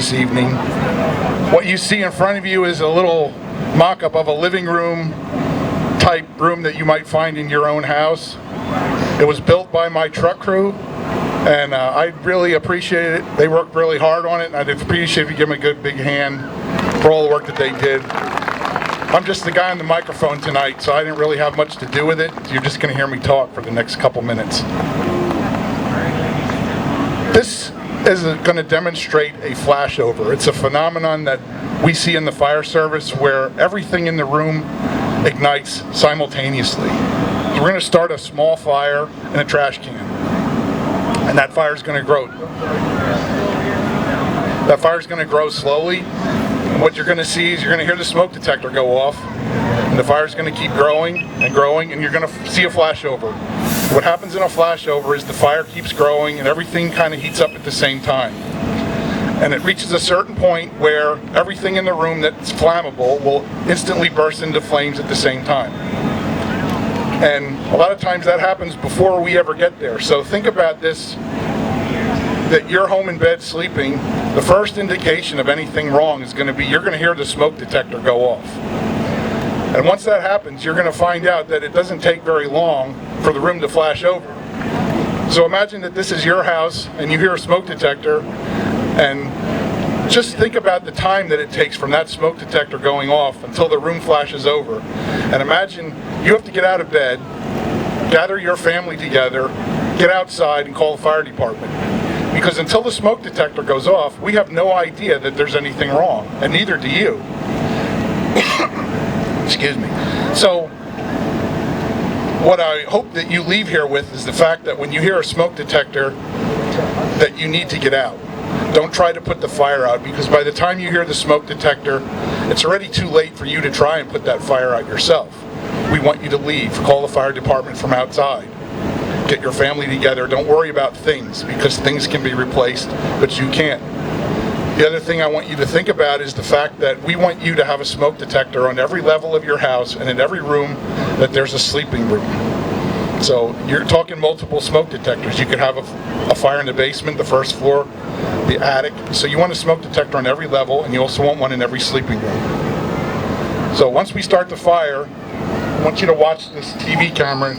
this evening. What you see in front of you is a little mock-up of a living room type room that you might find in your own house. It was built by my truck crew, and I really appreciate it. They worked really hard on it, and I'd appreciate if you give them a good big hand for all the work that they did. I'm just the guy on the microphone tonight, so I didn't really have much to do with it. You're just going to hear me talk for the next couple minutes. This is going to demonstrate a flashover. It's a phenomenon that we see in the fire service where everything in the room ignites simultaneously. So we're going to start a small fire in a trash can, and that fire is going to grow. That fire is going to grow slowly. And what you're going to see is you're going to hear the smoke detector go off, and the fire is going to keep growing and growing, and you're going to see a flashover. What happens in a flashover is the fire keeps growing and everything kind of heats up at the same time. And it reaches a certain point where everything in the room that's flammable will instantly burst into flames at the same time. And a lot of times that happens before we ever get there. So think about this, that you're home in bed sleeping, the first indication of anything wrong is going to be you're going to hear the smoke detector go off. And once that happens, you're going to find out that it doesn't take very long for the room to flash over. So imagine that this is your house and you hear a smoke detector, and just think about the time that it takes from that smoke detector going off until the room flashes over. And imagine you have to get out of bed, gather your family together, get outside and call the fire department. Because until the smoke detector goes off, we have no idea that there's anything wrong, and neither do you. Excuse me. So what I hope that you leave here with is the fact that when you hear a smoke detector, that you need to get out. Don't try to put the fire out, because by the time you hear the smoke detector, it's already too late for you to try and put that fire out yourself. We want you to leave. Call the fire department from outside. Get your family together. Don't worry about things, because things can be replaced, but you can't. The other thing I want you to think about is the fact that we want you to have a smoke detector on every level of your house, and in every room that there's a sleeping room. So you're talking multiple smoke detectors. You could have a fire in the basement, the first floor, the attic. So you want a smoke detector on every level, and you also want one in every sleeping room. So once we start the fire, I want you to watch this TV camera.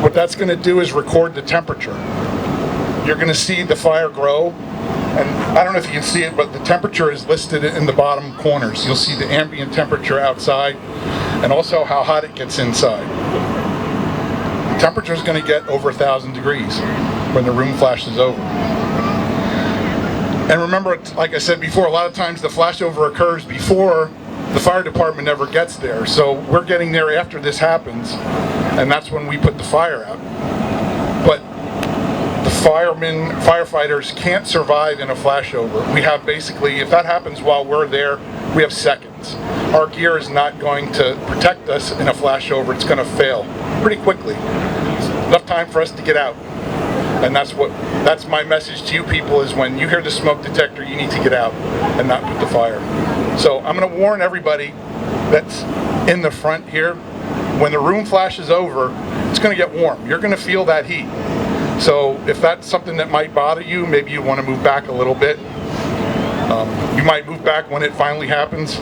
What that's going to do is record the temperature. You're going to see the fire grow. And I don't know if you can see it, but the temperature is listed in the bottom corners. You'll see the ambient temperature outside and also how hot it gets inside. The temperature is going to get over 1,000 degrees when the room flashes over. And remember, like I said before, a lot of times the flashover occurs before the fire department ever gets there. So we're getting there after this happens, and that's when we put the fire out. But the firefighters can't survive in a flashover. We have basically, if that happens while we're there, we have seconds. Our gear is not going to protect us in a flashover. It's going to fail pretty quickly. Enough time for us to get out. And that's my message to you people, is when you hear the smoke detector, you need to get out and not put the fire. So I'm going to warn everybody that's in the front here, when the room flashes over, it's going to get warm. You're going to feel that heat. So if that's something that might bother you, maybe you want to move back a little bit. You might move back when it finally happens.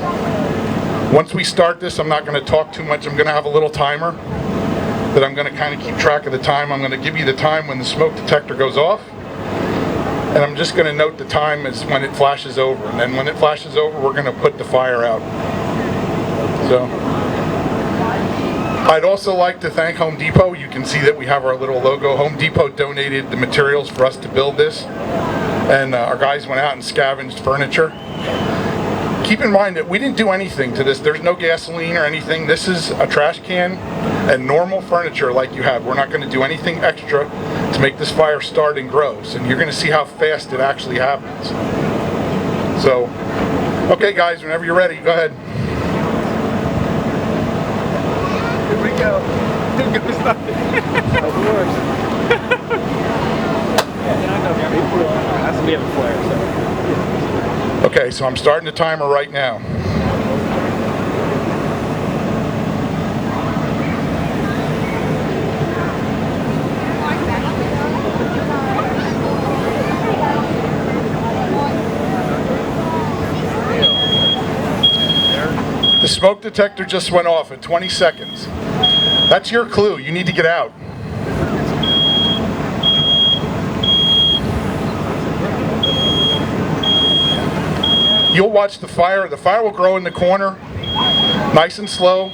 Once we start this, I'm not going to talk too much. I'm going to have a little timer that I'm going to kind of keep track of the time. I'm going to give you the time when the smoke detector goes off. And I'm just going to note the time as when it flashes over. And then when it flashes over, we're going to put the fire out. So I'd also like to thank Home Depot. You can see that we have our little logo. Home Depot donated the materials for us to build this. And our guys went out and scavenged furniture. Keep in mind that we didn't do anything to this. There's no gasoline or anything. This is a trash can and normal furniture like you have. We're not going to do anything extra to make this fire start and grow. So you're going to see how fast it actually happens. So, okay guys, whenever you're ready, go ahead. Here we go. Here goes nothing. That's we have a flare, so. Okay, so I'm starting the timer right now. The smoke detector just went off at 20 seconds. That's your clue. You need to get out. You'll watch the fire. The fire will grow in the corner, nice and slow.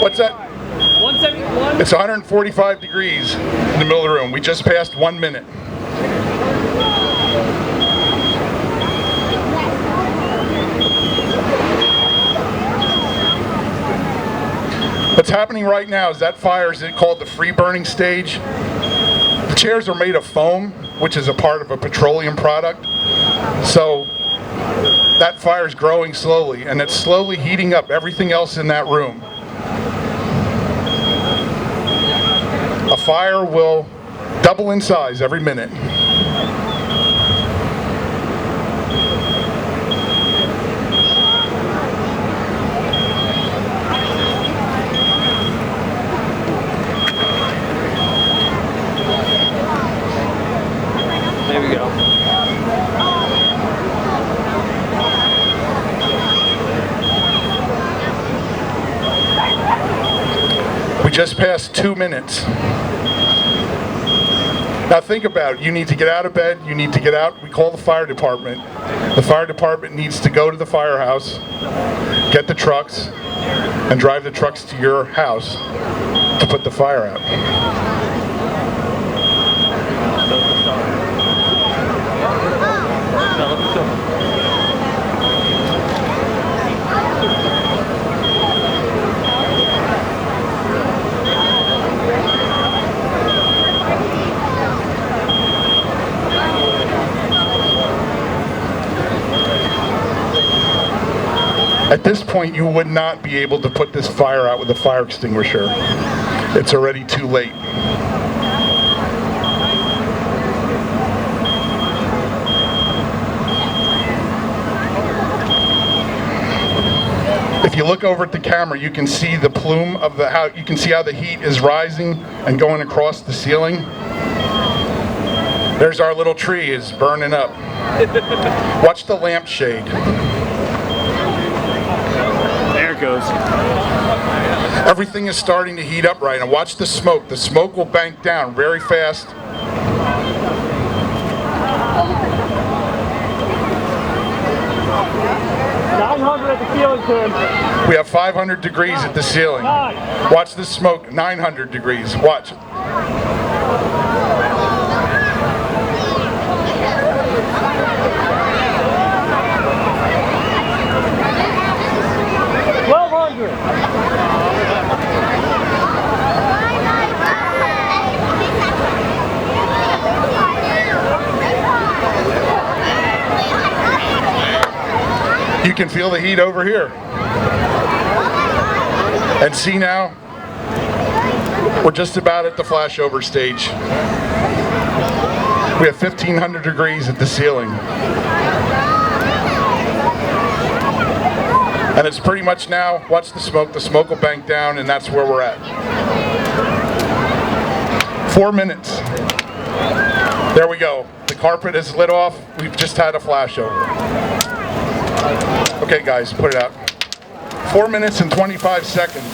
What's that? 171. It's 145 degrees in the middle of the room. We just passed 1 minute. What's happening right now is that fire is called the free burning stage. The chairs are made of foam, which is a part of a petroleum product. So that fire is growing slowly, and it's slowly heating up everything else in that room. A fire will double in size every minute. There we go. We just passed 2 minutes. Now think about it. You need to get out of bed. You need to get out. We call the fire department. The fire department needs to go to the firehouse, get the trucks, and drive the trucks to your house to put the fire out. At this point, you would not be able to put this fire out with a fire extinguisher. It's already too late. If you look over at the camera, you can see the plume of you can see how the heat is rising and going across the ceiling. There's our little tree is burning up. Watch the lampshade. There it goes. Everything is starting to heat up right now. Watch the smoke. The smoke will bank down very fast. At the ceiling, Tim. We have 500 degrees at the ceiling. Watch the smoke. 900 degrees. Watch. You can feel the heat over here. And see now, we're just about at the flashover stage. We have 1,500 degrees at the ceiling. And it's pretty much now, watch the smoke will bank down, and that's where we're at. 4 minutes. There we go. The carpet is lit off. We've just had a flashover. Okay guys, put it out. 4 minutes and 25 seconds.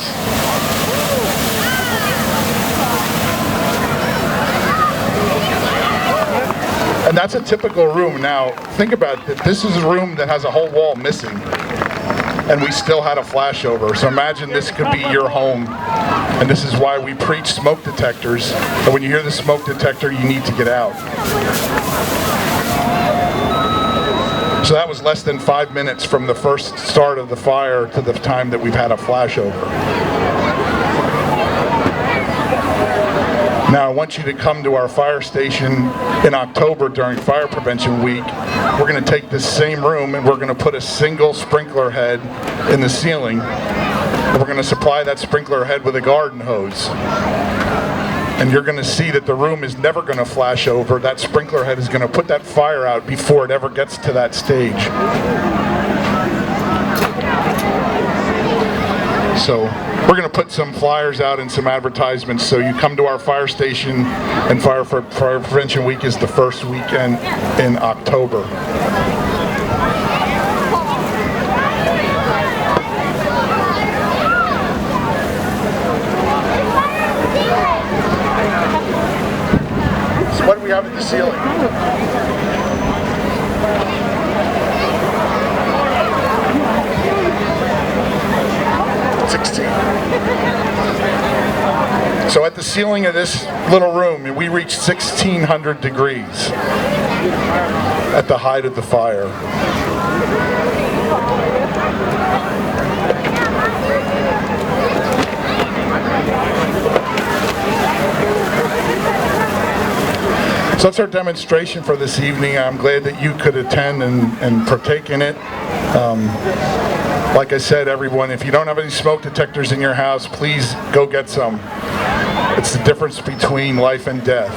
And that's a typical room. Now, think about it. This is a room that has a whole wall missing. And we still had a flashover. So imagine this could be your home. And this is why we preach smoke detectors. And when you hear the smoke detector, you need to get out. So that was less than 5 minutes from the first start of the fire to the time that we've had a flashover. Now I want you to come to our fire station in October during Fire Prevention Week. We're going to take this same room and we're going to put a single sprinkler head in the ceiling. And we're going to supply that sprinkler head with a garden hose. and you're going to see that the room is never going to flash over. That sprinkler head is going to put that fire out before it ever gets to that stage. So we're going to put some flyers out and some advertisements. So you come to our fire station, and Fire Prevention Week is the first weekend in October. So what do we have at the ceiling? So at the ceiling of this little room, we reached 1,600 degrees at the height of the fire. So that's our demonstration for this evening. I'm glad that you could attend and partake in it. Like I said, everyone, if you don't have any smoke detectors in your house, please go get some. It's the difference between life and death.